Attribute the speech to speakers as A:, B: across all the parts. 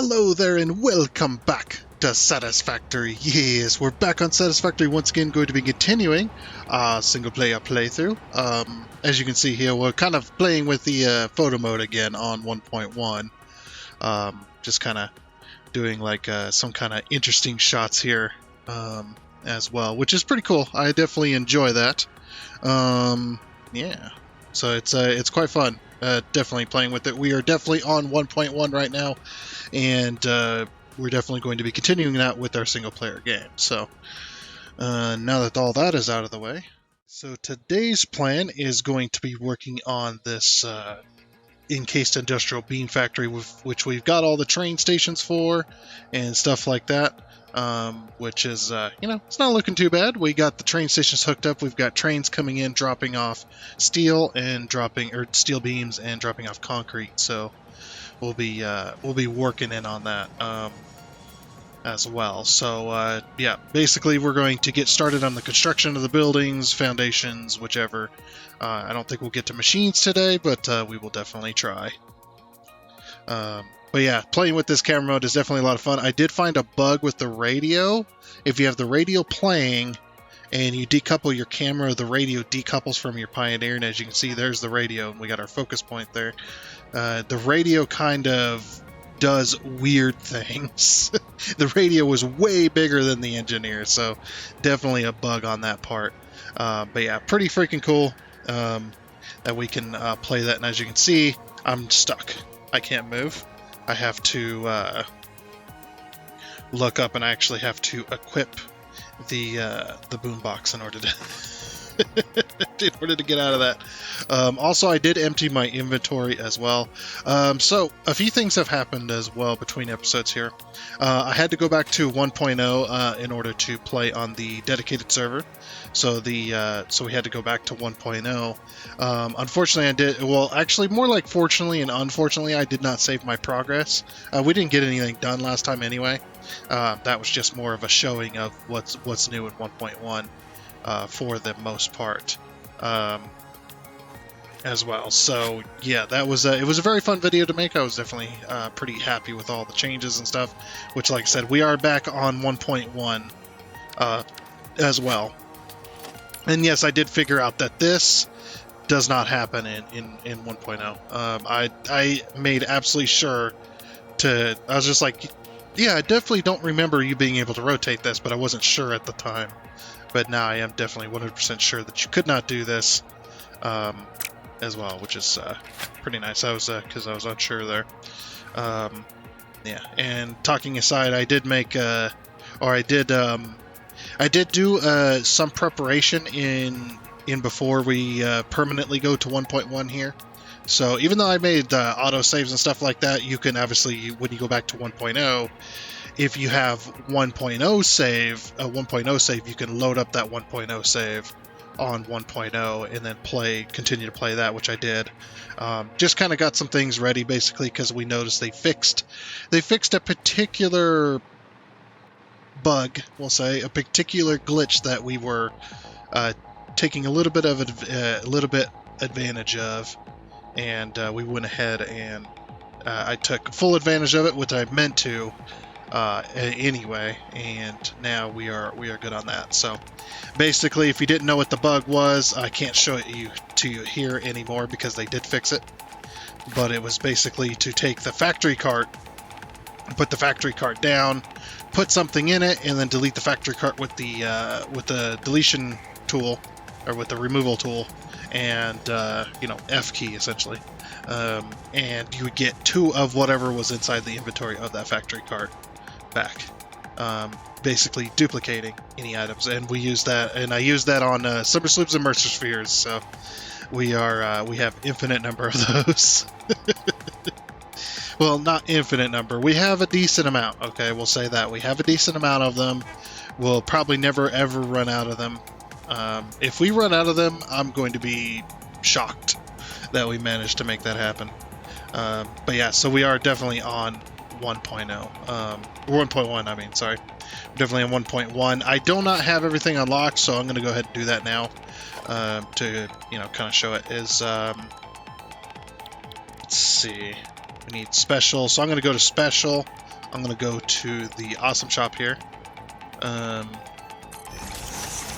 A: Hello there and welcome back to Satisfactory. Yes, we're back on Satisfactory once again, going to be continuing our single player playthrough. As you can see here, we're kind of playing with the photo mode again on 1.1. Just kind of doing like some kind of interesting shots here as well, which is pretty cool. I definitely enjoy that. Yeah, so it's quite fun. Definitely playing with it. We are definitely on 1.1 right now, and we're definitely going to be continuing that with our single player game. So now that all that is out of the way, so today's plan is going to be working on this encased industrial beam factory, which we've got all the train stations for and stuff like that. Which is, it's not looking too bad. We got the train stations hooked up. We've got trains coming in, dropping off steel beams and dropping off concrete. So we'll be working in on that as well. So yeah, basically we're going to get started on the construction of the buildings, foundations, whichever. I don't think we'll get to machines today, but we will definitely try. But yeah, playing with this camera mode is definitely a lot of fun. I did find a bug with the radio. If you have the radio playing and you decouple your camera, the radio decouples from your Pioneer. And as you can see, there's the radio, and we got our focus point there. The radio kind of does weird things. The radio was way bigger than the Engineer, so definitely a bug on that part. But yeah, pretty freaking cool that we can play that. And as you can see, I'm stuck. I can't move. I have to look up, and I actually have to equip the boombox in order to get out of that. Also, I did empty my inventory as well. So a few things have happened as well between episodes here. I had to go back to 1.0 in order to play on the dedicated server. So we had to go back to 1.0. Unfortunately, more like fortunately and unfortunately, I did not save my progress. We didn't get anything done last time anyway. That was just more of a showing of what's new in 1.1 for the most part as well. So yeah, it was a very fun video to make. I was definitely pretty happy with all the changes and stuff, which, like I said, we are back on 1.1 as well. And yes, I did figure out that this does not happen in 1.0. I made absolutely sure I was just like, yeah, I definitely don't remember you being able to rotate this, but I wasn't sure at the time. But now I am definitely 100% sure that you could not do this as well, which is pretty nice. Because I was unsure there. Yeah, and talking aside, I did do some preparation in before we permanently go to 1.1 here. So even though I made auto saves and stuff like that, you can obviously, when you go back to 1.0, if you have 1.0 save, you can load up that 1.0 save on 1.0 and then continue to play that, which I did. Just kind of got some things ready basically because we noticed they fixed a particular bug, we'll say, a particular glitch that we were taking a little bit advantage of, and we went ahead and I took full advantage of it, which I meant to anyway, and now we are good on that. So basically, if you didn't know what the bug was, I can't show it to you here anymore because they did fix it. But it was basically to take the factory cart, put the factory cart down, put something in it, and then delete the factory cart with the deletion tool, or with the removal tool, and F key essentially, and you would get 2 of whatever was inside the inventory of that factory cart back, basically duplicating any items. And we use that, and I use that on Summer Sloops and Mercer Spheres. So we have infinite number of those. Well, not infinite number. We have a decent amount. Okay, we'll say that. We have a decent amount of them. We'll probably never, ever run out of them. If we run out of them, I'm going to be shocked that we managed to make that happen. But yeah, so we are definitely on 1.0. 1.1, I mean, sorry. Definitely on 1.1. I do not have everything unlocked, so I'm going to go ahead and do that now to, kind of show it. Let's see. We need special, so I'm going to go to special I'm going to go to the awesome shop here.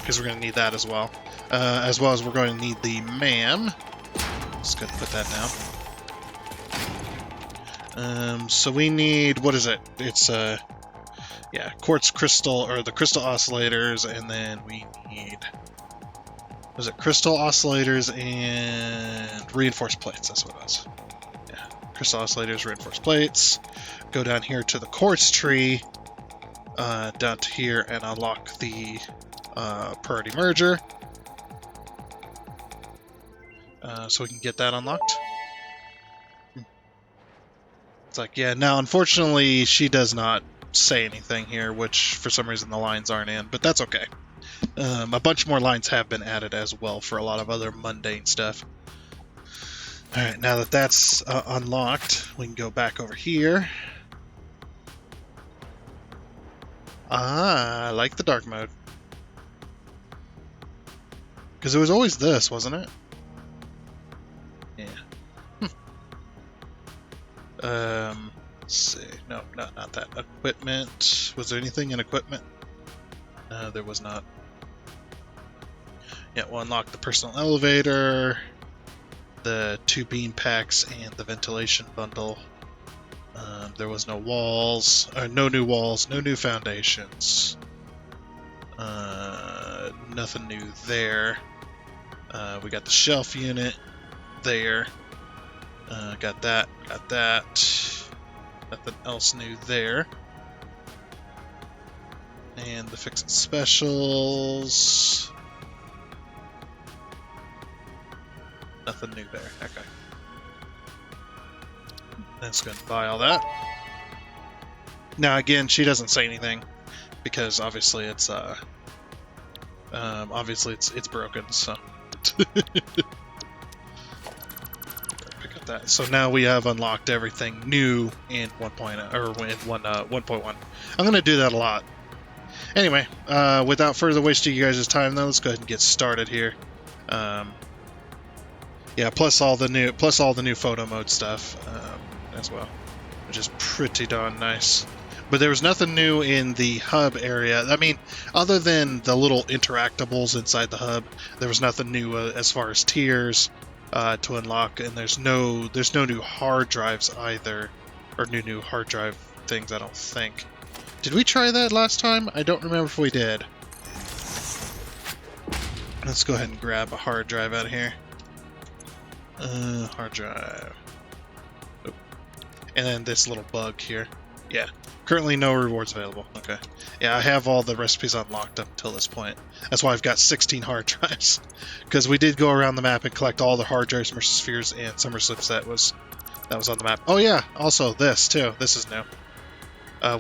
A: Because we're going to need that as well. As well as we're going to need the MAM. Just going to put that down. So we need, what is it? It's, yeah, quartz crystal, or the crystal oscillators, and then we need, was it crystal oscillators and reinforced plates? That's what it was. Yeah, crystal oscillators, reinforced plates. Go down here to the quartz tree, down to here, and unlock the priority merger. So we can get that unlocked. It's like, yeah, now unfortunately she does not say anything here, which for some reason the lines aren't in, but that's okay. A bunch more lines have been added as well for a lot of other mundane stuff. Alright, now that that's unlocked, we can go back over here. Ah, I like the dark mode. Because it was always this, wasn't it? Yeah. Let's see. No, not that. Equipment. Was there anything in equipment? No, there was not. Yeah, we'll unlock the personal elevator, the 2 beam packs, and the ventilation bundle. There was no walls, or no new walls, no new foundations. Nothing new there. We got the shelf unit there. Got that. Nothing else new there. And the fix it specials. Nothing new there. Okay. That's going to buy all that. Now again, she doesn't say anything because obviously it's it's broken. So. Pick up that. So now we have unlocked everything new in 1.0 or in 1.1. I'm going to do that a lot. Anyway, without further wasting you guys' time, though, let's go ahead and get started here. Yeah, plus all the new photo mode stuff as well, which is pretty darn nice. But there was nothing new in the hub area. I mean, other than the little interactables inside the hub, there was nothing new as far as tiers to unlock, and there's no new hard drives either, or new hard drive things. I don't think. Did we try that last time? I don't remember if we did. Let's go ahead and grab a hard drive out of here. Hard drive. Oh. And then this little bug here. Yeah. Currently no rewards available. Okay. Yeah, I have all the recipes unlocked up until this point. That's why I've got 16 hard drives. Because we did go around the map and collect all the hard drives, Mercy Spheres, and Summer Slips that was on the map. Oh yeah, also this too. This is new.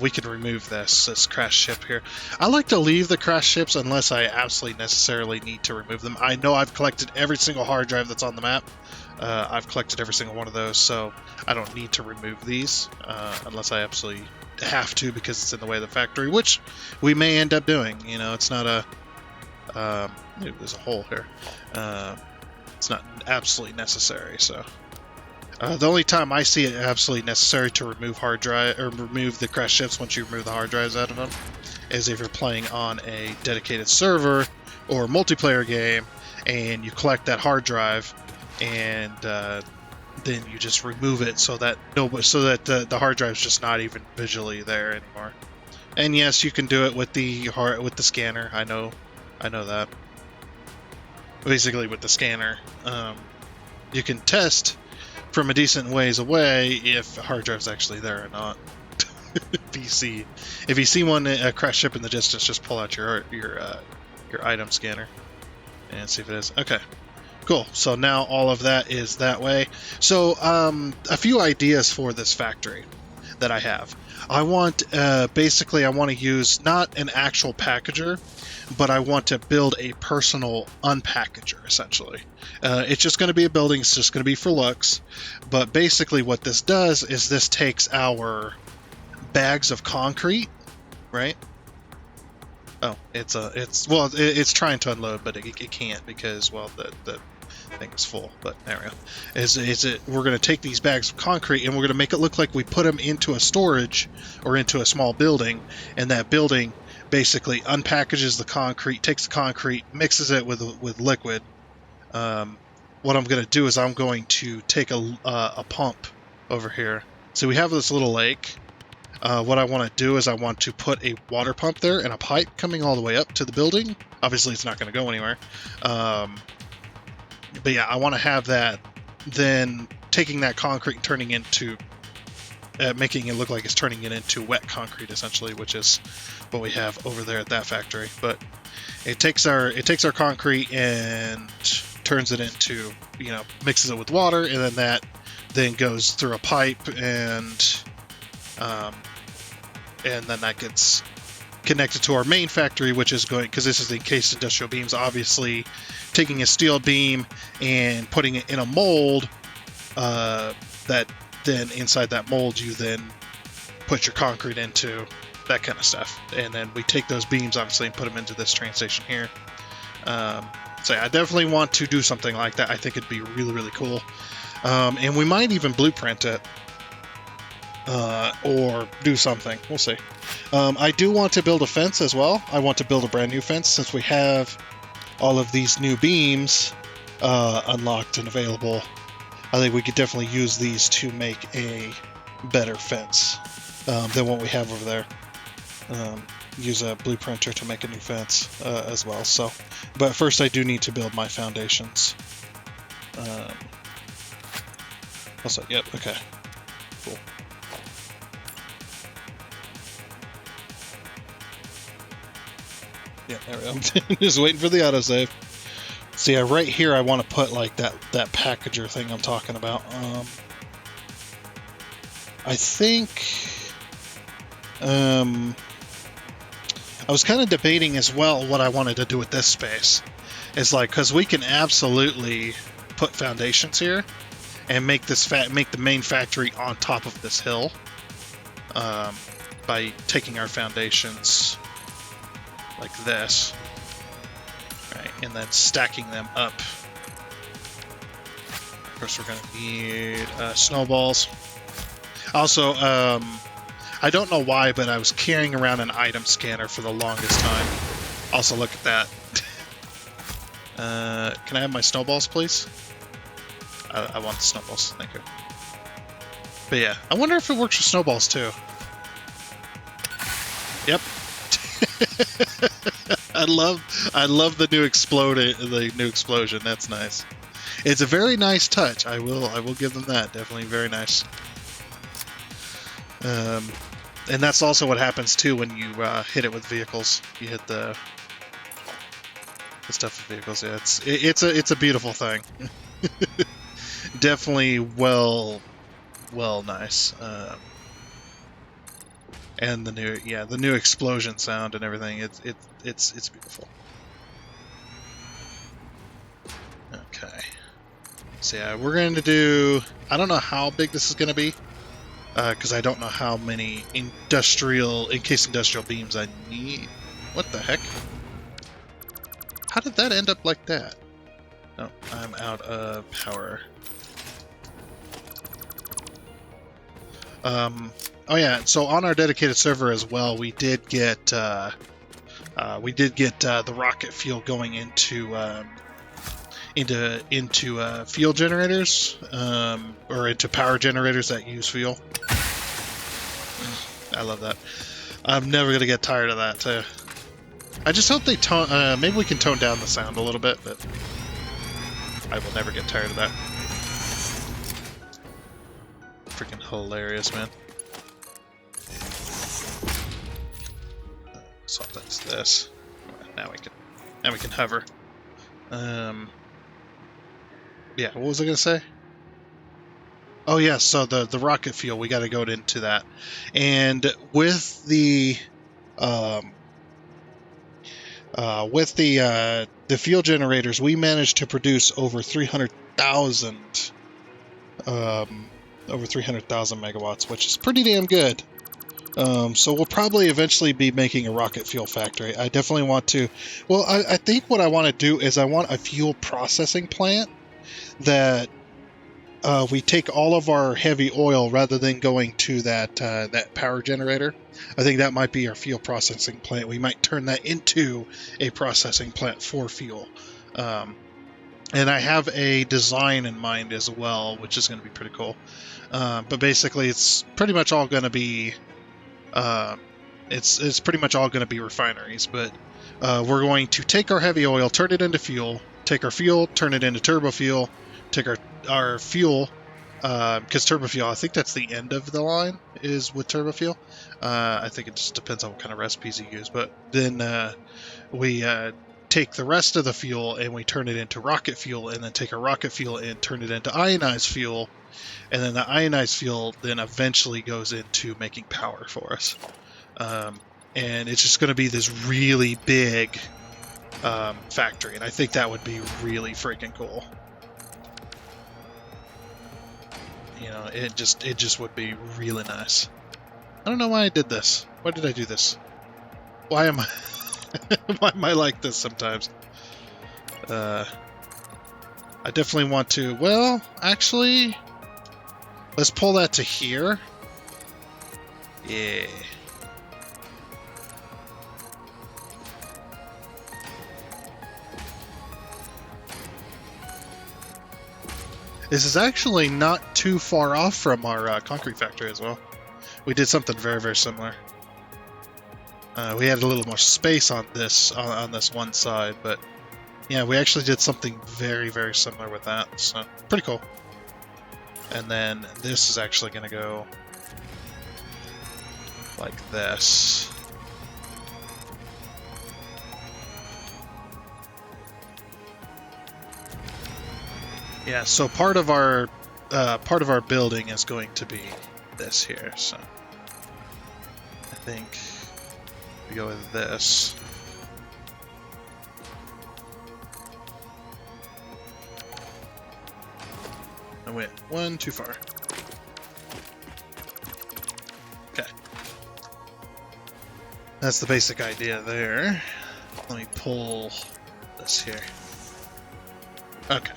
A: We can remove this crash ship here. I like to leave the crash ships unless I absolutely necessarily need to remove them. I know I've collected every single hard drive that's on the map. I've collected every single one of those, so I don't need to remove these unless I absolutely have to because it's in the way of the factory, which we may end up doing. You know, it's not a... there's a hole here. It's not absolutely necessary, so... the only time I see it absolutely necessary to remove hard drive or remove the crash ships once you remove the hard drives out of them is if you're playing on a dedicated server or multiplayer game and you collect that hard drive and then you just remove it so that the hard drive's just not even visually there anymore. And yes, you can do it with the scanner. I know that. Basically, with the scanner, you can test from a decent ways away if a hard drive's actually there or not. If you see one a crash ship in the distance, just pull out your item scanner and see if it is. Okay, cool. So now all of that is that way. So a few ideas for this factory that I have. I want basically I want to use not an actual packager, but I want to build a personal unpackager, essentially. It's just going to be a building. It's just going to be for looks. But basically what this does is this takes our bags of concrete, right? Oh, it's trying to unload, but it can't because, well, I think it's full, but there we go. We're going to take these bags of concrete and we're going to make it look like we put them into a storage or into a small building, and that building basically unpackages the concrete, takes the concrete, mixes it with liquid. What I'm going to do is I'm going to take a pump over here. So we have this little lake. What I want to do is I want to put a water pump there and a pipe coming all the way up to the building. Obviously, it's not going to go anywhere. But yeah, I want to have that, then taking that concrete and turning into, making it look like it's turning it into wet concrete, essentially, which is what we have over there at that factory. But it takes our concrete and turns it into, mixes it with water, and then that then goes through a pipe, and then that gets connected to our main factory, which is going, because this is the encased industrial beams, obviously taking a steel beam and putting it in a mold, that then inside that mold you then put your concrete into, that kind of stuff. And then we take those beams, obviously, and put them into this train station here. So yeah, I definitely want to do something like that. I think it'd be really, really cool. And we might even blueprint it. Or do something. We'll see. I do want to build a fence as well. I want to build a brand new fence since we have all of these new beams unlocked and available. I think we could definitely use these to make a better fence than what we have over there. Use a blueprinter to make a new fence as well. So, but first I do need to build my foundations. Also, yep, okay, cool. Yeah, there we go. Just waiting for the autosave. See, right here I want to put like that packager thing I'm talking about. I think I was kind of debating as well what I wanted to do with this space. It's like, because we can absolutely put foundations here and make make the main factory on top of this hill by taking our foundations like this, right, and then stacking them up. Of course, we're going to need snowballs. Also, I don't know why, but I was carrying around an item scanner for the longest time. Also, look at that. Can I have my snowballs, please? I want the snowballs. Thank you. But yeah, I wonder if it works for snowballs too. Yep. I love the new explosion. That's nice. It's a very nice touch. I will give them that. Definitely very nice. And that's also what happens too when you hit it with vehicles. You hit the stuff with vehicles. Yeah, it's a beautiful thing. Definitely well nice. And the new explosion sound and everything. It's beautiful. Okay. So yeah, we're going to do. I don't know how big this is going to be, because I don't know how many encased industrial beams I need. What the heck? How did that end up like that? Oh, I'm out of power. Oh yeah, so on our dedicated server as well, we did get the rocket fuel going into fuel generators, or into power generators that use fuel. I love that. I'm never gonna get tired of that too. I just hope they maybe we can tone down the sound a little bit, but I will never get tired of that. Freaking hilarious, man. So that's this. Now we can hover. Yeah, what was I gonna say? Oh yeah, so the rocket fuel, we got to go into that, and with the fuel generators, we managed to produce over 300,000 megawatts, which is pretty damn good. So we'll probably eventually be making a rocket fuel factory. I definitely want to. Well, I think what I want to do is I want a fuel processing plant that we take all of our heavy oil rather than going to that power generator. I think that might be our fuel processing plant. We might turn that into a processing plant for fuel. And I have a design in mind as well, which is going to be pretty cool. But basically, it's pretty much all going to be it's pretty much all going to be refineries. But we're going to take our heavy oil, turn it into fuel, take our fuel, turn it into turbo fuel, take our fuel, because turbo fuel, I think that's the end of the line is with turbo fuel. I think it just depends on what kind of recipes you use. But then we take the rest of the fuel and we turn it into rocket fuel, and then take our rocket fuel and turn it into ionized fuel, and then the ionized fuel then eventually goes into making power for us. And it's just going to be this really big factory, and I think that would be really freaking cool. You know, it just would be really nice. I don't know why I did this. Why did I do this? Why am I why am I like this sometimes? I definitely want to. Well, actually, let's pull that to here. Yeah. This is actually not too far off from our concrete factory as well. We did something very, very similar. We had a little more space on this one side, but yeah, we actually did something very, very similar with that. So pretty cool. And then this is actually going to go like this. Yeah, so part of our building is going to be this here. So I think we go with this. I went one too far. Okay, that's the basic idea there. Let me pull this here. Okay.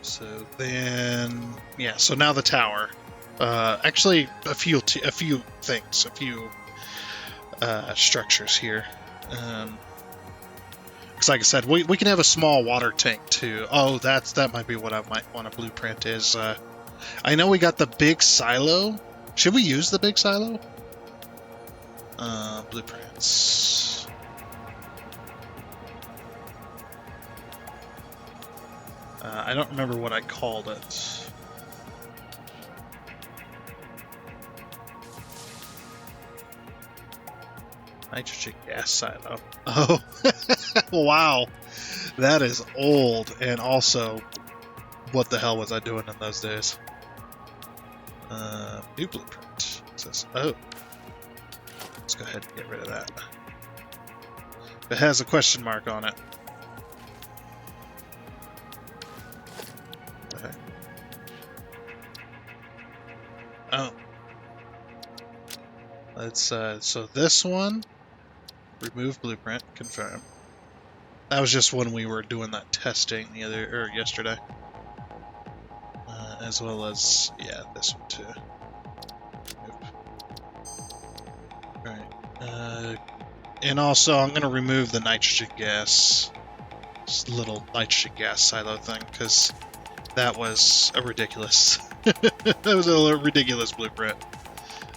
A: So then, yeah. So now the tower. Actually, a few things, a few structures here. Because, like I said, we can have a small water tank too. Oh, that might be what I might want to blueprint. Is I know we got the big silo. Should we use the big silo? Blueprints. I don't remember what I called it. Nitrogen gas silo. Oh, wow. That is old. And also, what the hell was I doing in those days? New blueprint. It says, oh. Let's go ahead and get rid of that. It has a question mark on it. Okay. Oh. Let's, so this one, remove blueprint, confirm. That was just when we were doing that testing yesterday. As well as, yeah, this one too. Alright. And also, I'm going to remove the nitrogen gas. This little nitrogen gas silo thing, because that was a ridiculous... that was a ridiculous blueprint.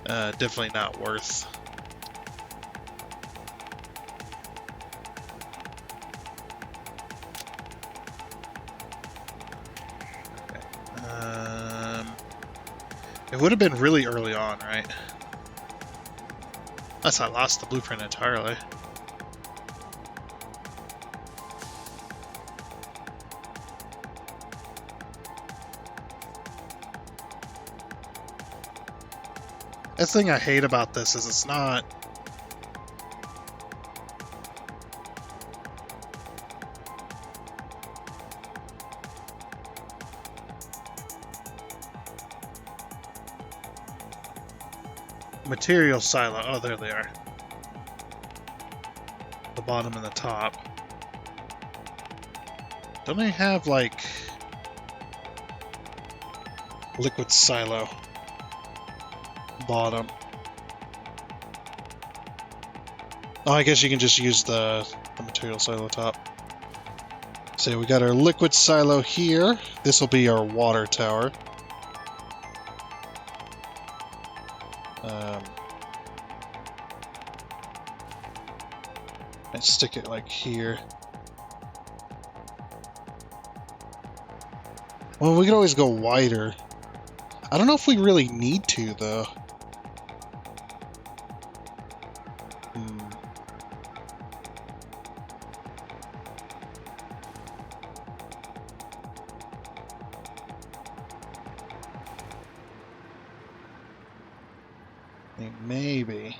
A: Definitely not worth. Okay. It would have been really early on, right? Unless I lost the blueprint entirely. That's the thing I hate about this is it's not... Material silo. Oh, there they are. the bottom and the top. Don't I have, like, liquid silo bottom? Oh, I guess you can just use the material silo top. So we got our liquid silo here. This will be our water tower. And stick it like here. Well, we could always go wider. I don't know if we really need to, though. Maybe.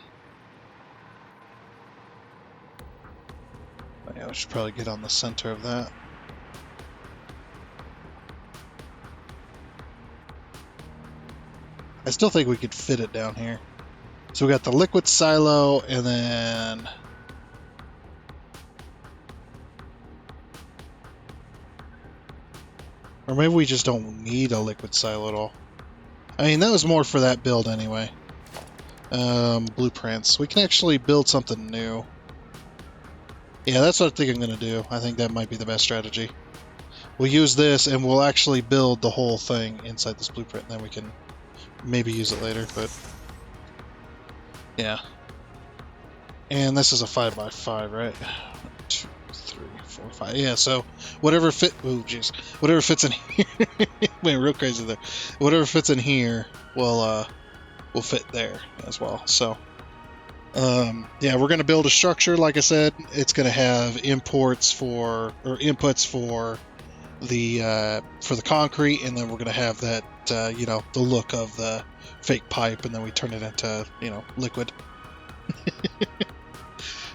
A: Oh, yeah, we should probably get on the center of that. I still think we could fit it down here. So we got the liquid silo, and then... Or maybe we just don't need a liquid silo at all. I mean, that was more for that build anyway. Blueprints. We can actually build something new. Yeah, that's what I think I'm going to do. I think that might be the best strategy. We'll use this, and we'll actually build the whole thing inside this blueprint, and then we can maybe use it later, but... Yeah. And this is a 5x5, right? 1, 2, 3, 4, 5. Yeah, so whatever fit... Oh, jeez. Whatever fits in here... Went real crazy there. Whatever fits in here will fit there as well, so... yeah, we're going to build a structure, like I said. It's going to have inputs for the concrete, and then we're going to have that, you know, the look of the fake pipe, and then we turn it into, you know, liquid.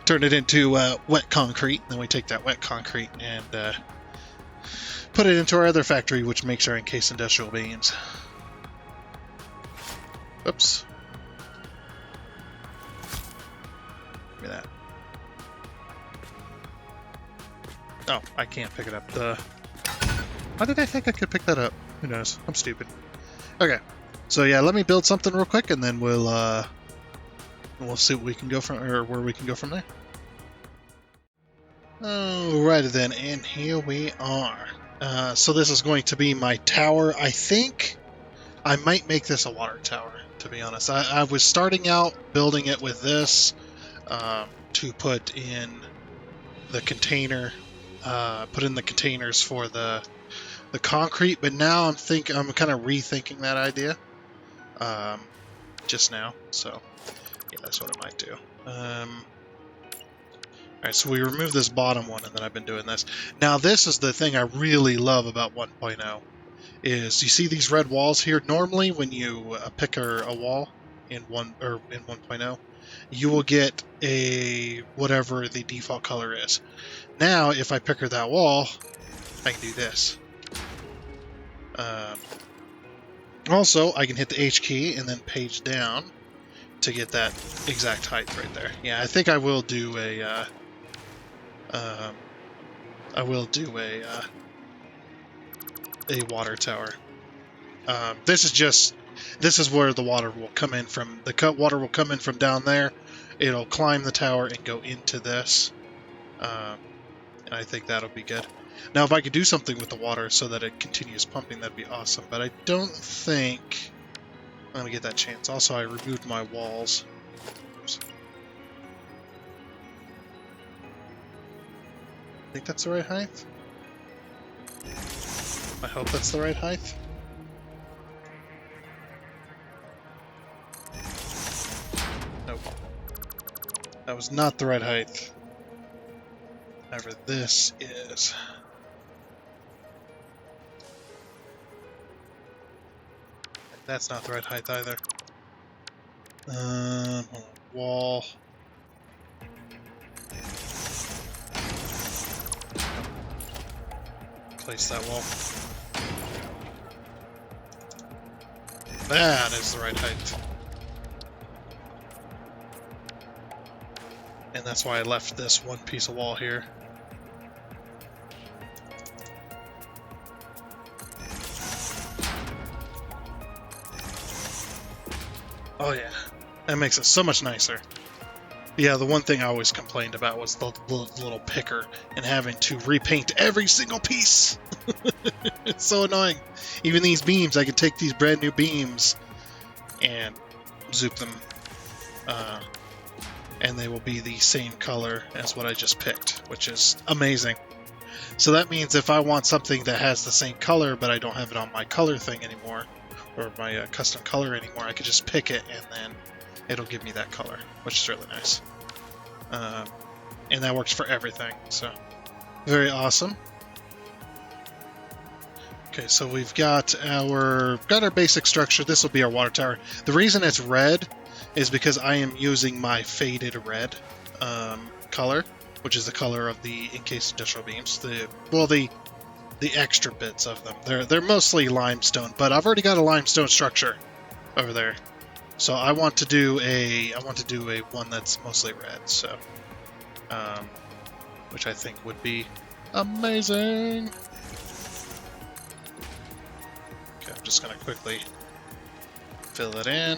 A: Turn it into wet concrete, and then we take that wet concrete and put it into our other factory, which makes our encased industrial beams. Oops. Give me that. Oh, I can't pick it up. Why did I think I could pick that up? Who knows? I'm stupid. Okay. So yeah, let me build something real quick, and then we'll see what we can go from, or where we can go from there. Alrighty then, and here we are. So this is going to be my tower. I think I might make this a water tower, to be honest. I was starting out building it with this to put in the container, put in the containers for the concrete, but now I'm kind of rethinking that idea just now. So yeah, that's what I might do. Alright, so we remove this bottom one, and then I've been doing this. Now this is the thing I really love about 1.0, is you see these red walls here? Normally when you picker a wall in 1.0, you will get a whatever the default color is. Now if I picker that wall, I can do this. Also, I can hit the H key and then page down to get that exact height right there. Yeah, I think I will do a water tower. This is where the water will come in from. The water will come in from down there. It'll climb the tower and go into this. And I think that'll be good. Now, if I could do something with the water so that it continues pumping, that'd be awesome. But I don't think I'm going to get that chance. Also, I removed my walls. Oops. I think that's the right height. I hope that's the right height. Nope. That was not the right height. However, this is. That's not the right height either. Wall. Place that wall. That is the right height. And that's why I left this one piece of wall here. Oh yeah, that makes it so much nicer. Yeah, the one thing I always complained about was the little picker and having to repaint every single piece. It's so annoying. Even these beams, I could take these brand new beams and zoop them, and they will be the same color as what I just picked, which is amazing. So that means if I want something that has the same color, but I don't have it on my color thing anymore, or my custom color anymore, I could just pick it and then it'll give me that color, which is really nice. And that works for everything, so very awesome. Okay, so we've got our basic structure. This will be our water tower. The reason it's red is because I am using my faded red color, which is the color of the encased industrial beams. The extra bits of them. They're mostly limestone, but I've already got a limestone structure over there. So I want to do a one that's mostly red, so which I think would be amazing. Okay, I'm just gonna quickly fill it in.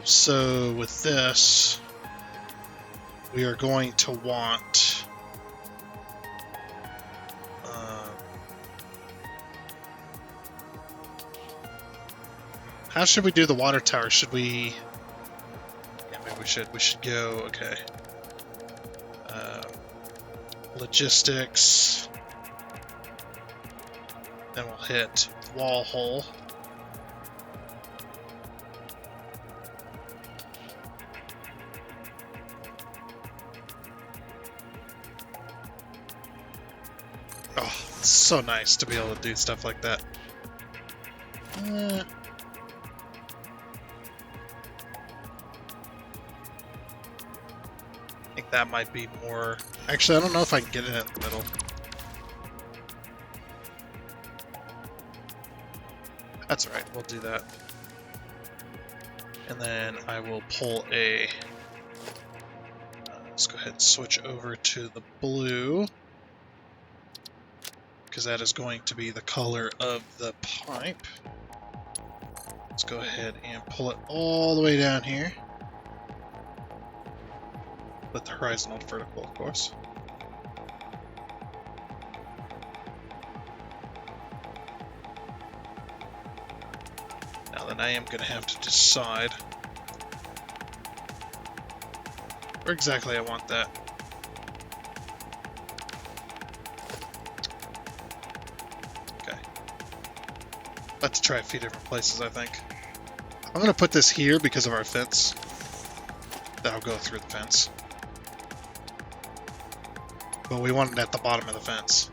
A: So with this, we are going to want how should we do the water tower? Should we? Yeah, maybe we should. We should go. Okay. Logistics. Then we'll hit wall hole. Oh, it's so nice to be able to do stuff like that. I think that might be more... Actually, I don't know if I can get it in the middle. That's alright, we'll do that. And then I will pull a... let's go ahead and switch over to the blue, because that is going to be the color of the pipe. Let's go ahead and pull it all the way down here. With the horizontal and vertical, of course. Now then, I am going to have to decide where exactly I want that. Okay. Let's try a few different places, I think. I'm going to put this here because of our fence. That'll go through the fence. But we want it at the bottom of the fence.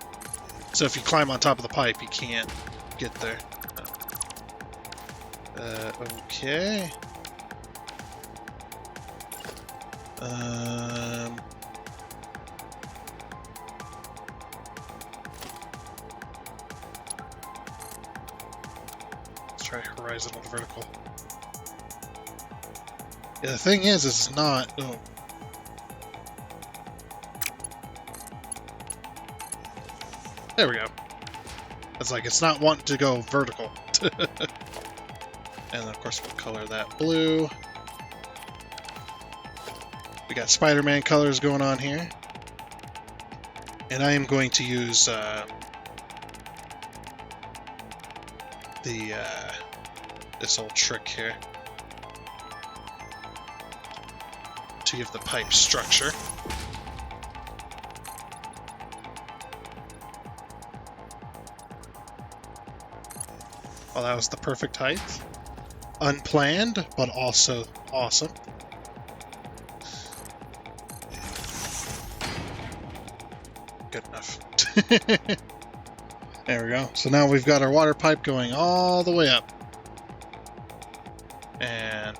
A: So if you climb on top of the pipe, you can't get there. Okay. Let's try horizontal to vertical. Yeah, the thing is, it's not... Oh. There we go. It's like, it's not wanting to go vertical. And then, of course, we'll color that blue. We got Spider-Man colors going on here. And I am going to use this old trick here to give the pipe structure. Well, that was the perfect height. Unplanned, but also awesome. Good enough. There we go. So now we've got our water pipe going all the way up. And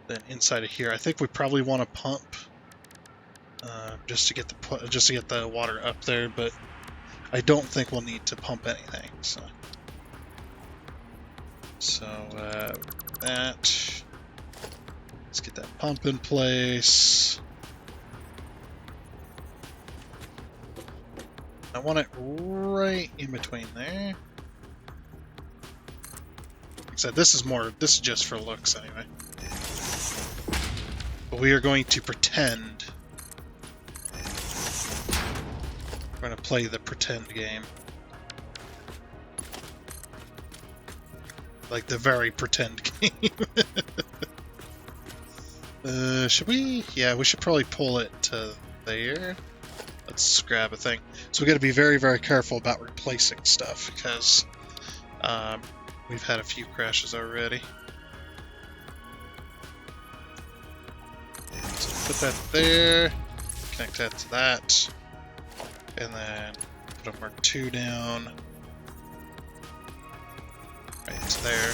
A: then inside of here, I think we probably want to pump just to get the water up there, but I don't think we'll need to pump anything. So that Let's get that pump in place. I want it right in between there. Like I said, this is just for looks anyway. But we are going to pretend. We're going to play the pretend game. Like the very pretend game. Should we? Yeah, we should probably pull it to there. Let's grab a thing. So we got to be very, very careful about replacing stuff because we've had a few crashes already. So put that there, connect that to that, and then put a Mark II down right to there.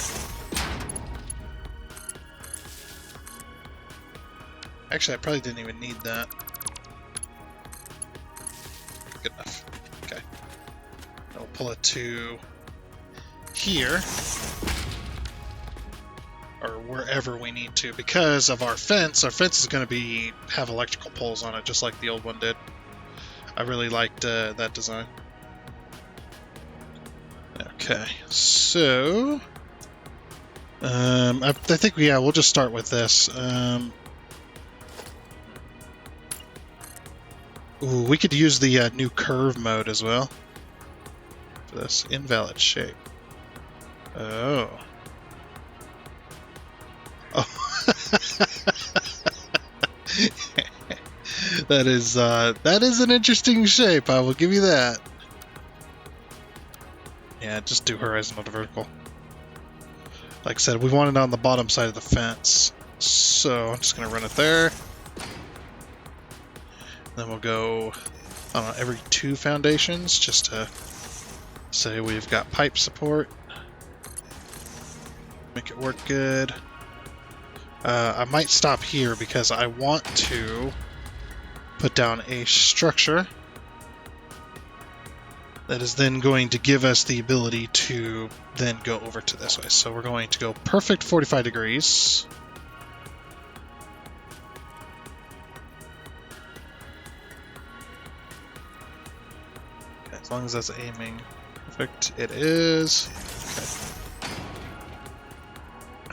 A: Actually, I probably didn't even need that. Good enough. Okay. I'll pull it to here, or wherever we need to, because of our fence. Our fence is going to have electrical poles on it, just like the old one did. I really liked that design. Okay, so I think we'll just start with this. Ooh, we could use the new curve mode as well for this invalid shape. Oh. Oh. That is an interesting shape. I will give you that. Yeah, just do horizontal to vertical. Like I said, we want it on the bottom side of the fence, so I'm just gonna run it there. Then we'll go, I don't know, every 2 foundations, just to say we've got pipe support. Make it work good. I might stop here because I want to put down a structure that is then going to give us the ability to then go over to this way. So we're going to go perfect 45 degrees. As long as that's aiming perfect, it is. Okay.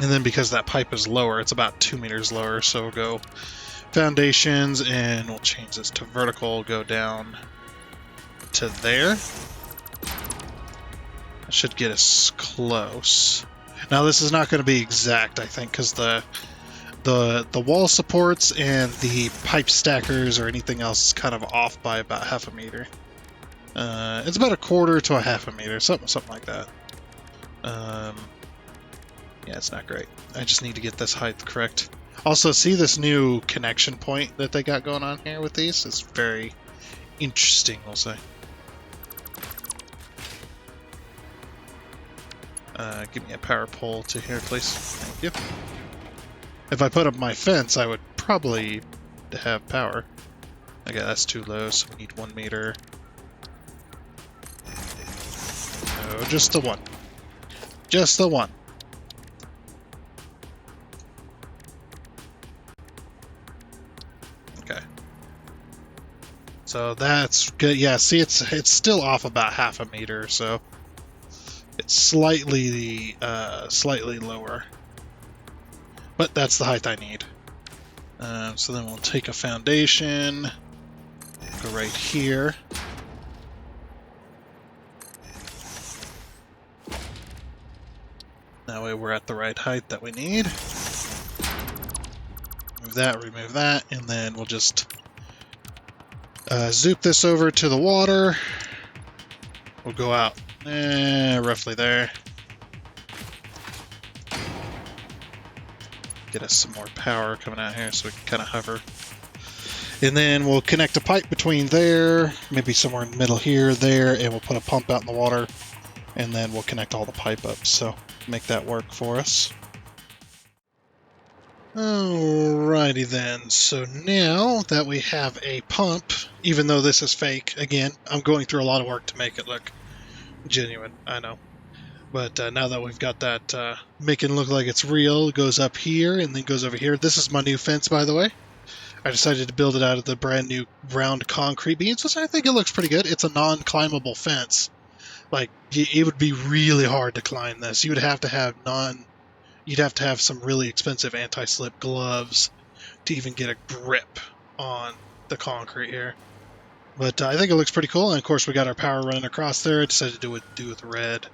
A: And then because that pipe is lower, it's about 2 meters lower, so we'll go foundations and we'll change this to vertical, go down to there. That should get us close. Now this is not going to be exact, I think, because the wall supports and the pipe stackers or anything else is kind of off by about half a meter. It's about 1/4 to a half a meter, something like that. Yeah, it's not great. I just need to get this height correct. Also, see this new connection point that they got going on here with these? It's very interesting, we'll say. Give me a power pole to here, please. Thank you. If I put up my fence, I would probably have power. Okay, that's too low, so we need 1 meter. No, just the one. Just the one. Okay. So that's good. Yeah, see, it's still off about half a meter, so it's slightly lower. But that's the height I need. So then we'll take a foundation, go right here. That way we're at the right height that we need. Remove that, and then we'll just zoop this over to the water. We'll go out roughly there. Get us some more power coming out here so we can kind of hover. And then we'll connect a pipe between there, maybe somewhere in the middle here, there, and we'll put a pump out in the water, and then we'll connect all the pipe up. So make that work for us. Alrighty then, so now that we have a pump, even though this is fake, again, I'm going through a lot of work to make it look genuine, I know. But now that we've got that making it look like it's real, it goes up here and then goes over here. This is my new fence, by the way. I decided to build it out of the brand new round concrete beams, which I think it looks pretty good. It's a non-climbable fence. Like, it would be really hard to climb this. You'd have to have some really expensive anti-slip gloves to even get a grip on the concrete here. But I think it looks pretty cool. And of course, we got our power running across there. I decided to do with red,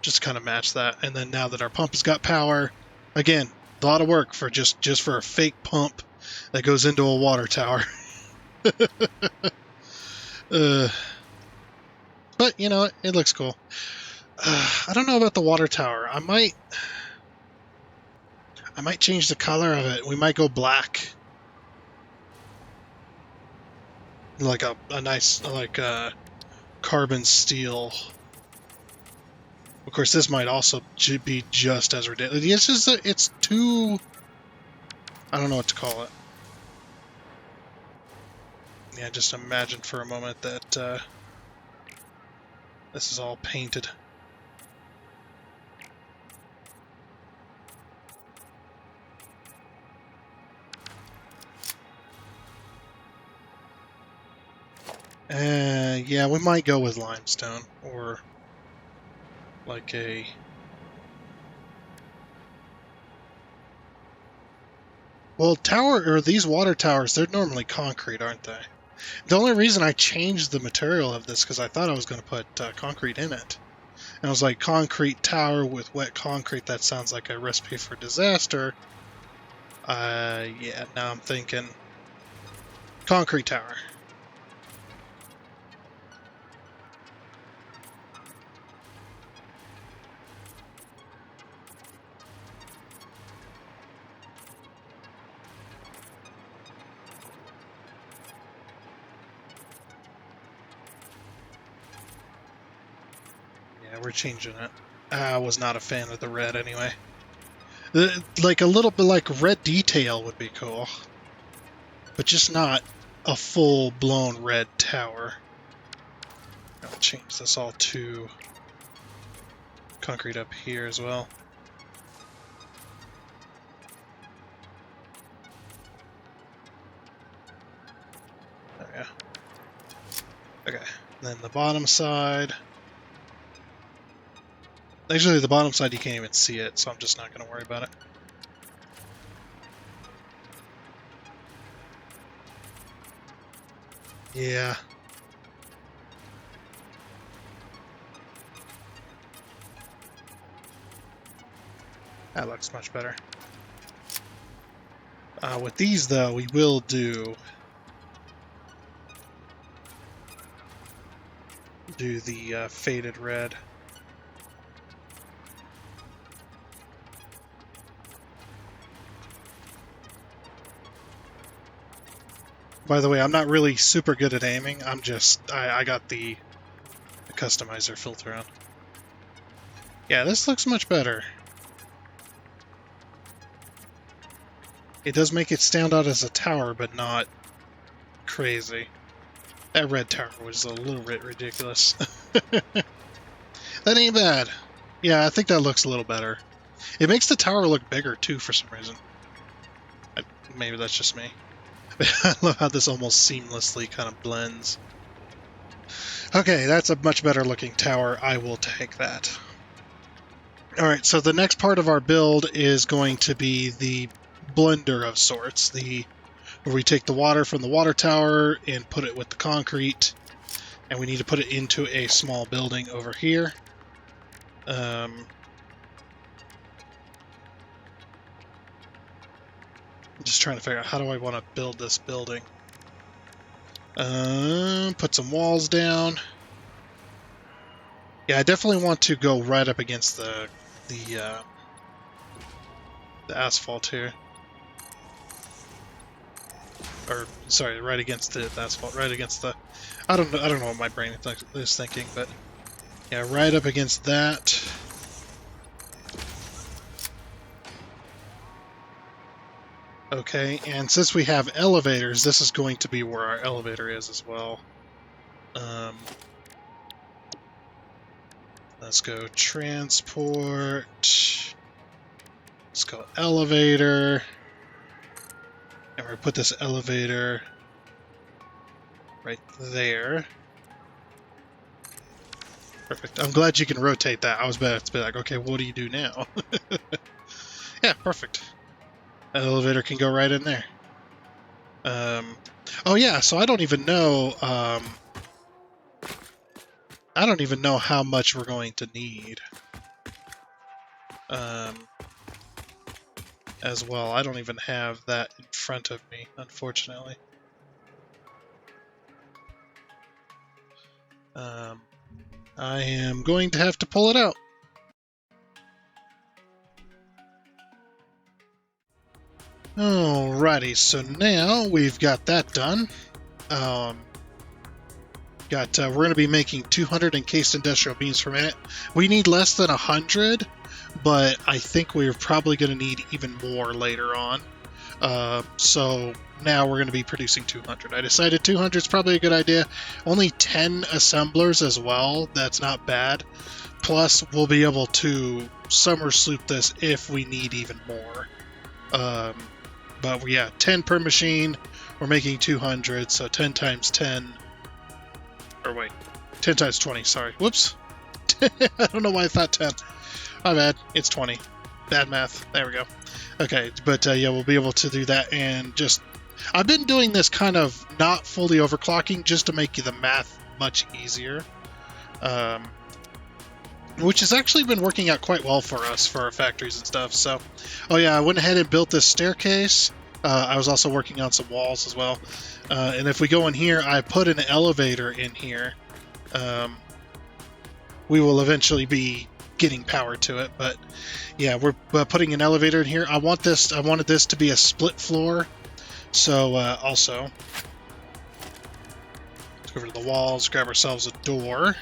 A: just to kind of match that. And then now that our pump has got power, again, a lot of work for just for a fake pump that goes into a water tower. But you know, it looks cool. I don't know about the water tower. I might change the color of it. We might go black, like a nice carbon steel. Of course, this might also be just as ridiculous. It's too. I don't know what to call it. Yeah, just imagine for a moment that this is all painted. Yeah, we might go with limestone or like a. Well, these water towers, they're normally concrete, aren't they? The only reason I changed the material of this because I thought I was going to put concrete in it. And I was like, concrete tower with wet concrete, that sounds like a recipe for disaster. Yeah, now I'm thinking concrete tower. We're changing it. I was not a fan of the red anyway. Like a little bit like red detail would be cool, but just not a full-blown red tower. I'll change this all to concrete up here as well. There we go. Okay, then the bottom side. Actually, the bottom side, you can't even see it, so I'm just not going to worry about it. Yeah. That looks much better. With these, though, we will do the faded red. By the way, I'm not really super good at aiming. I got the customizer filter on. Yeah, this looks much better. It does make it stand out as a tower, but not crazy. That red tower was a little bit ridiculous. That ain't bad. Yeah, I think that looks a little better. It makes the tower look bigger, too, for some reason. Maybe that's just me. I love how this almost seamlessly kind of blends. Okay, that's a much better looking tower. I will take that. Alright, so the next part of our build is going to be the blender of sorts. Where we take the water from the water tower and put it with the concrete. And we need to put it into a small building over here. I'm just trying to figure out how do I want to build this building. Put some walls down. Yeah, I definitely want to go right up against the asphalt here. Or sorry, right against the asphalt, right against the. I don't know what my brain is thinking, but yeah, right up against that. Okay, and since we have elevators, this is going to be where our elevator is as well. Let's go transport. Let's go elevator. And we're going to put this elevator right there. Perfect. I'm glad you can rotate that. I was about to be like, okay, what do you do now? Yeah, perfect. That elevator can go right in there. Oh yeah, so I don't even know how much we're going to need. As well. I don't even have that in front of me, unfortunately. I am going to have to pull it out. Alrighty, so now we've got that done. We're going to be making 200 encased industrial beams per minute. We need less than 100, but I think we're probably going to need even more later on. So now we're going to be producing 200. I decided 200 is probably a good idea. Only 10 assemblers as well. That's not bad. Plus, we'll be able to summer sloop this if we need even more. But yeah, 10 per machine. We're making 200, so 10 times 10. Or wait, 10 times 20, sorry. Whoops. I don't know why I thought 10. My bad. It's 20. Bad math. There we go. Okay, but yeah, we'll be able to do that and just... I've been doing this kind of not fully overclocking just to make the math much easier. Which has actually been working out quite well for us, for our factories and stuff. So, oh yeah, I went ahead and built this staircase. I was also working on some walls as well. And if we go in here, I put an elevator in here. We will eventually be getting power to it, but yeah, we're putting an elevator in here. I wanted this to be a split floor. So also, let's go over to the walls, grab ourselves a door.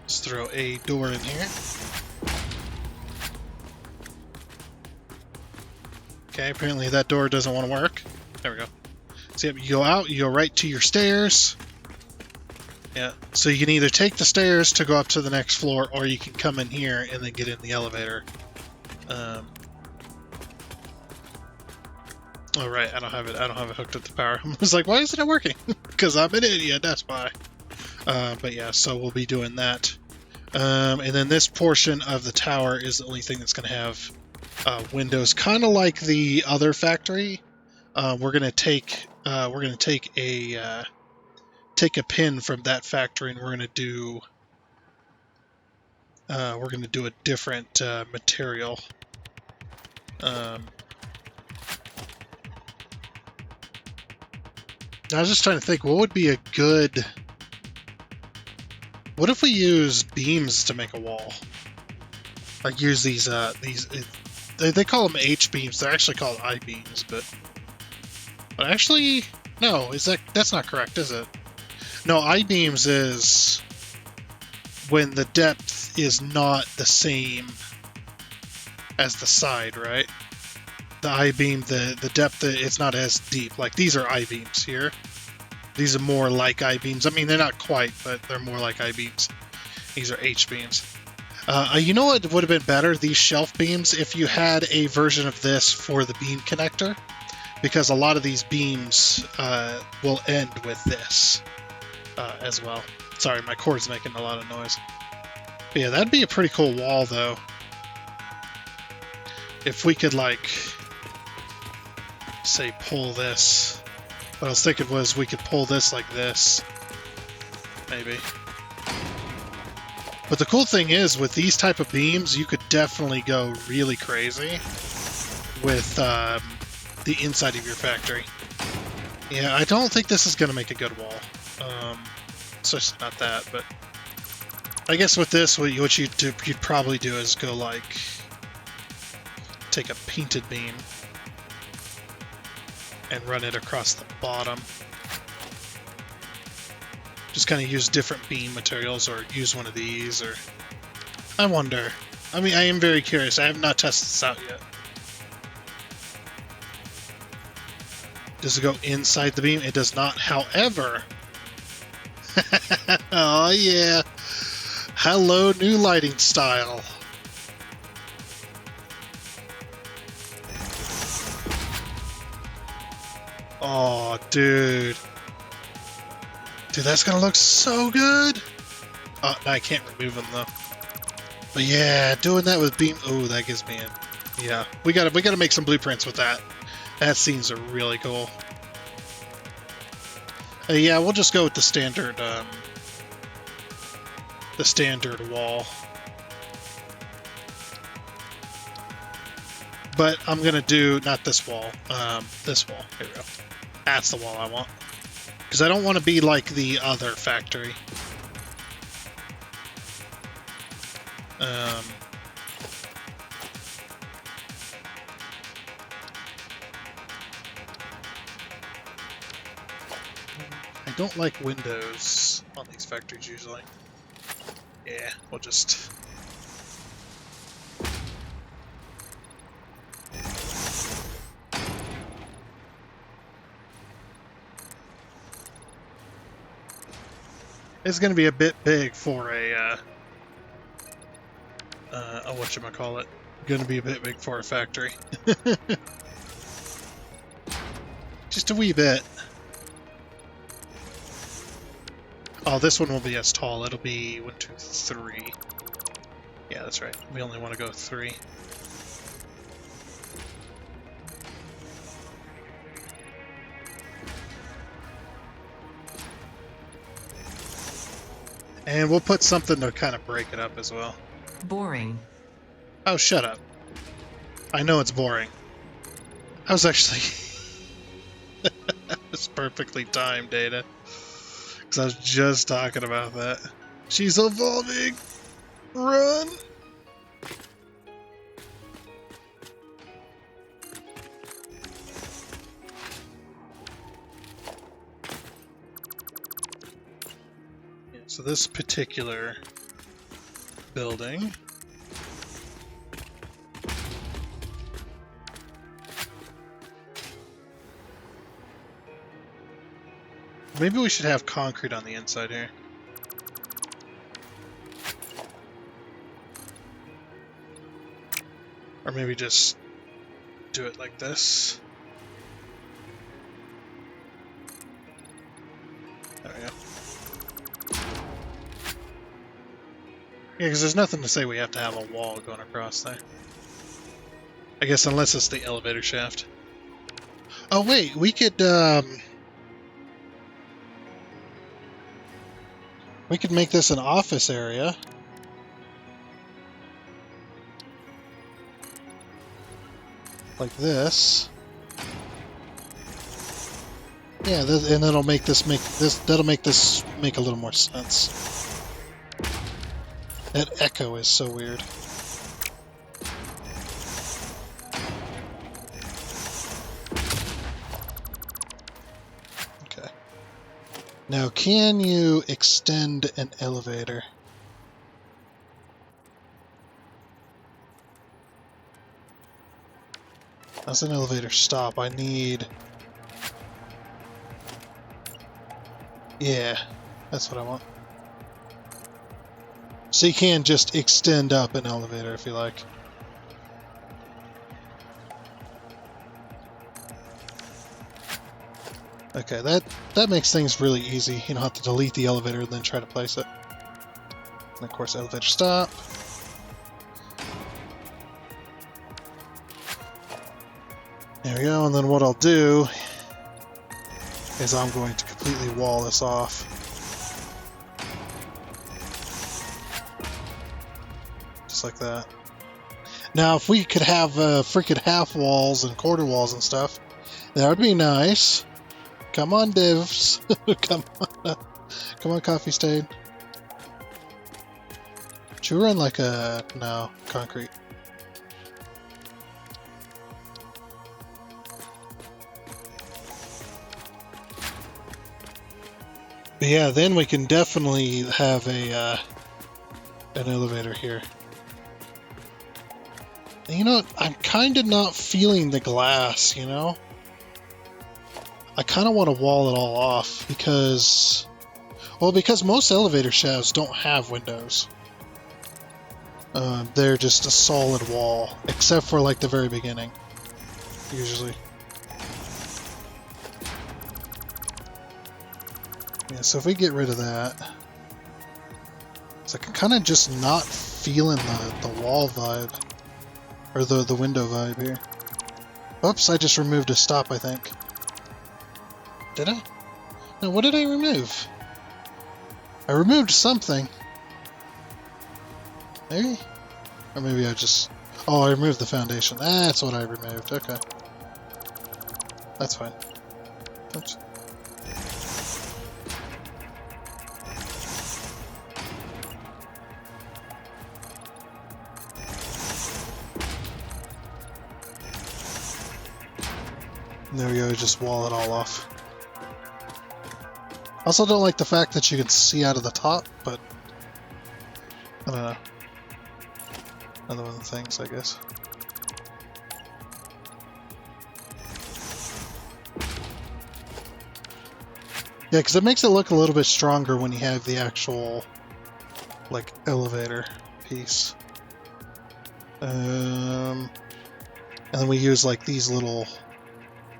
A: Let's throw a door in here. Okay, apparently that door doesn't want to work. There we go. So yep, you go out, you go right to your stairs. Yeah, so you can either take the stairs to go up to the next floor, or you can come in here and then get in the elevator. Oh right, I don't have it hooked up to power. I was like, why isn't it working? Because I'm an idiot, that's why. But yeah, so we'll be doing that. And then this portion of the tower is the only thing that's going to have windows, kind of like the other factory. We're going to take a pin from that factory, and we're going to do a different material. I was just trying to think, what would be a good... What if we use beams to make a wall? Like use these they call them H-beams. They're actually called I-beams, but actually, no, that's not correct, is it? No, I-beams is when the depth is not the same as the side, right? The I-beam, the depth, it's not as deep. Like these are I-beams here. These are more like I-beams. I mean, they're not quite, but they're more like I-beams. These are H-beams. You know what would have been better? These shelf beams, if you had a version of this for the beam connector, because a lot of these beams will end with this as well. Sorry, my cord's making a lot of noise. But yeah, that'd be a pretty cool wall, though. If we could, like, say, pull this. What I was thinking was we could pull this like this. Maybe. But the cool thing is, with these type of beams, you could definitely go really crazy with the inside of your factory. Yeah, I don't think this is going to make a good wall. Especially not that, but... I guess with this, what you'd probably do is go, like... Take a painted beam and run it across the bottom. Just kind of use different beam materials, or use one of these, or... I wonder. I mean, I am very curious. I have not tested this out yet. Does it go inside the beam? It does not. However... oh, yeah. Hello, new lighting style. Oh, dude. Dude, that's gonna look so good. Oh, no, I can't remove them though. But yeah, doing that with beam. Oh, that gives me a. Yeah, we gotta make some blueprints with that. That seems really cool. Yeah, we'll just go with the standard wall. But I'm gonna do not this wall. This wall. Here we go. That's the wall I want. Because I don't want to be like the other factory. I don't like windows on these factories usually. Yeah, we'll just... It's going to be a bit big for a whatchamacallit. Going to be a bit big for a factory. Just a wee bit. Oh, this one will be as tall. It'll be 1, 2, 3. Yeah, that's right. We only want to go 3. And we'll put something to kind of break it up as well.
B: Boring.
A: Oh, shut up. I know it's boring. I was actually... It's perfectly timed, Data. Because I was just talking about that. She's evolving! Run! Yeah, so this particular building... Maybe we should have concrete on the inside here. Or maybe just do it like this. There we go. Yeah, because there's nothing to say we have to have a wall going across there. I guess unless it's the elevator shaft. Oh wait, we could make this an office area. Like this. Yeah, and that'll make this make a little more sense. That echo is so weird. Okay. Now, can you extend an elevator? How's an elevator stop? I need... Yeah, that's what I want. So you can just extend up an elevator if you like. Okay, that makes things really easy. You don't have to delete the elevator and then try to place it. And of course, elevator stop. There we go, and then what I'll do is I'm going to completely wall this off. Just like that. Now, if we could have freaking half walls and quarter walls and stuff, that would be nice. Come on, divs. Come on, Coffee Stain. Should we run like a... No, concrete. But yeah, then we can definitely have a an elevator here. And you know, I'm kind of not feeling the glass, you know? I kind of want to wall it all off because... Well, because most elevator shafts don't have windows. They're just a solid wall, except for like the very beginning, usually. Yeah, so if we get rid of that, so I can kind of just not feeling the wall vibe, or the window vibe here. Oops, I just removed a stop, I think. Did I? No, what did I remove? I removed something. Maybe? Or maybe I just... Oh, I removed the foundation. That's what I removed. Okay. That's fine. Oops. There we go, just wall it all off. Also don't like the fact that you can see out of the top, but... I don't know. Another one of the things, I guess. Yeah, because it makes it look a little bit stronger when you have the actual, like, elevator piece. And then we use, like, these little...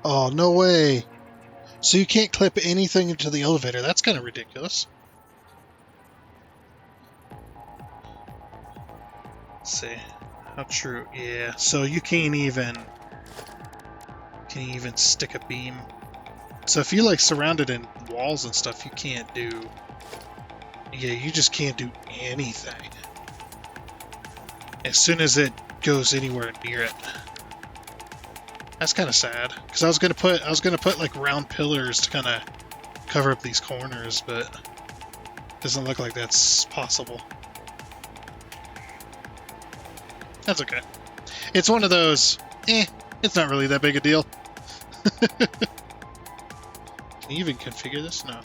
A: Oh, no way! So you can't clip anything into the elevator. That's kind of ridiculous. Let's see. How true? Yeah, so you can't even stick a beam. So if you like surround it in walls and stuff, you can't do... Yeah, you just can't do anything. As soon as it goes anywhere near it. That's kind of sad, because I was gonna put like round pillars to kind of cover up these corners, but it doesn't look like that's possible. That's okay. It's one of those, it's not really that big a deal. Can you even configure this? No.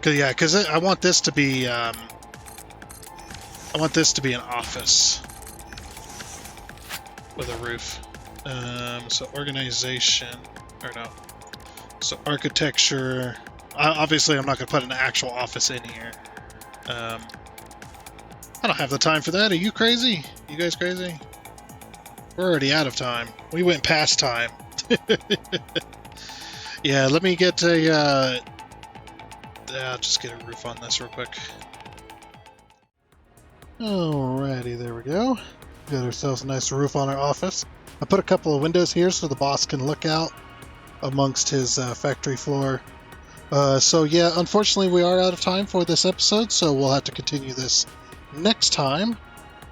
A: Because I want this to be an office with a roof. So organization, or no. So architecture. Obviously, I'm not going to put an actual office in here. I don't have the time for that. Are you crazy? You guys crazy? We're already out of time. We went past time. Yeah, let me get a... I'll just get a roof on this real quick. Alrighty, there we go. Got ourselves a nice roof on our office. I put a couple of windows here so the boss can look out amongst his factory floor. So yeah, unfortunately we are out of time for this episode, so we'll have to continue this next time.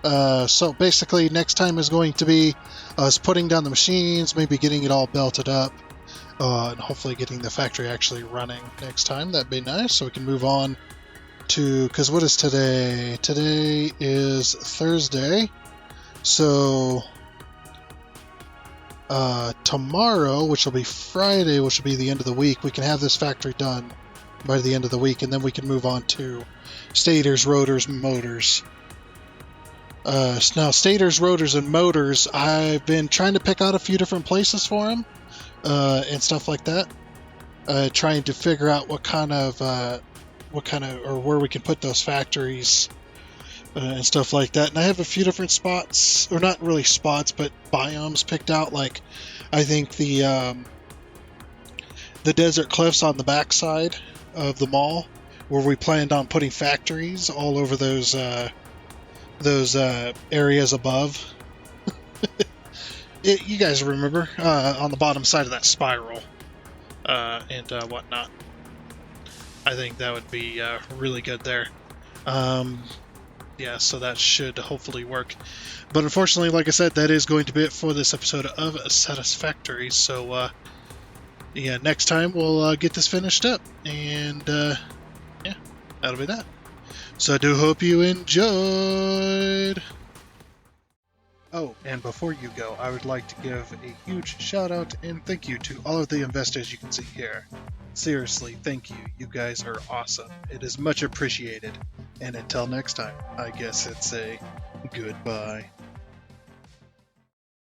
A: So basically next time is going to be us putting down the machines, maybe getting it all belted up, and hopefully getting the factory actually running next time. That'd be nice, so we can move on to, because what is today? Today is Thursday. So tomorrow, which will be Friday, which will be the end of the week, we can have this factory done by the end of the week, and then we can move on to stators, rotors, motors. Now, stators, rotors, and motors, I've been trying to pick out a few different places for them, and stuff like that. Trying to figure out what kind of, or where we can put those factories. And stuff like that, and I have a few different spots, or not really spots, but biomes picked out. Like, I think the desert cliffs on the backside of the mall, where we planned on putting factories all over those areas above. You guys remember on the bottom side of that spiral and whatnot. I think that would be really good there. Yeah, so that should hopefully work. But unfortunately, like I said, that is going to be it for this episode of Satisfactory. So, yeah, next time we'll get this finished up. And, yeah, that'll be that. So I do hope you enjoyed. Oh, and before you go, I would like to give a huge shout out and thank you to all of the investors you can see here. Seriously, thank you. You guys are awesome. It is much appreciated. And until next time, I guess it's a goodbye.